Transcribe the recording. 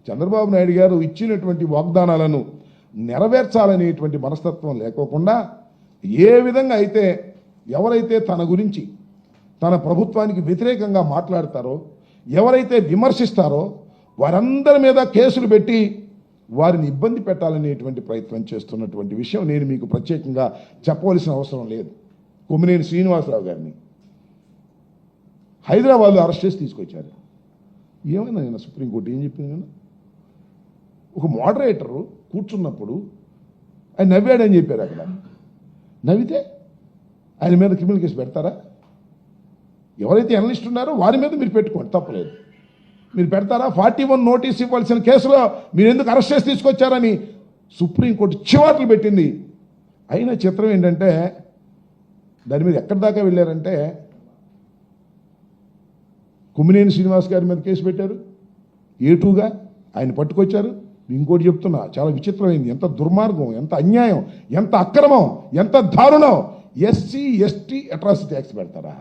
చంద్రబాబు నాయుడు గారు ఇచ్చినటువంటి వాగ్దానాలను నెరవేర్చాలనేటువంటి మనస్తత్వం లేకోకుండా ఏ విధంగా అయితే ఎవరైతే తన గురించి తన ప్రభుత్వానికి వ్యతిరేకంగా మాట్లాడతారో, ఎవరైతే విమర్శిస్తారో వారందరి మీద కేసులు పెట్టి వారిని ఇబ్బంది పెట్టాలనేటువంటి ప్రయత్నం చేస్తున్నటువంటి విషయం నేను మీకు ప్రత్యేకంగా చెప్పవలసిన అవసరం లేదు. కొమ్మినేని శ్రీనివాసరావు గారిని హైదరాబాద్లో అరెస్ట్ చేసి తీసుకొచ్చారు. ఏమైనా నేను సుప్రీంకోర్టు ఏం చెప్పింది నేను? ఒక మోడరేటరు కూర్చున్నప్పుడు ఆయన నవ్వాడని చెప్పారు. అక్కడ నవ్వితే ఆయన మీద క్రిమినల్ కేసు పెడతారా? ఎవరైతే అనలిస్ట్ ఉన్నారో వారి మీద మీరు పెట్టుకోండి, తప్పలేదు. మీరు పెడతారా? 41 నోటీస్ ఇవ్వాల్సిన కేసులో మీరు ఎందుకు అరెస్ట్ చేసి తీసుకొచ్చారని సుప్రీంకోర్టు చివాట్లు పెట్టింది. అయినా చిత్రం ఏంటంటే దాని మీద ఎక్కడి దాకా వెళ్ళారంటే కొమ్మినేని శ్రీనివాస్ గారి మీద కేసు పెట్టారు, ఏటూగా ఆయన పట్టుకొచ్చారు. ఇంకోటి చెప్తున్నా, చాలా విచిత్రమైంది. ఎంత దుర్మార్గం, ఎంత అన్యాయం, ఎంత అక్రమం, ఎంత దారుణం. SC ST అట్రాసిటీ యాక్ట్స్ పెడతారా?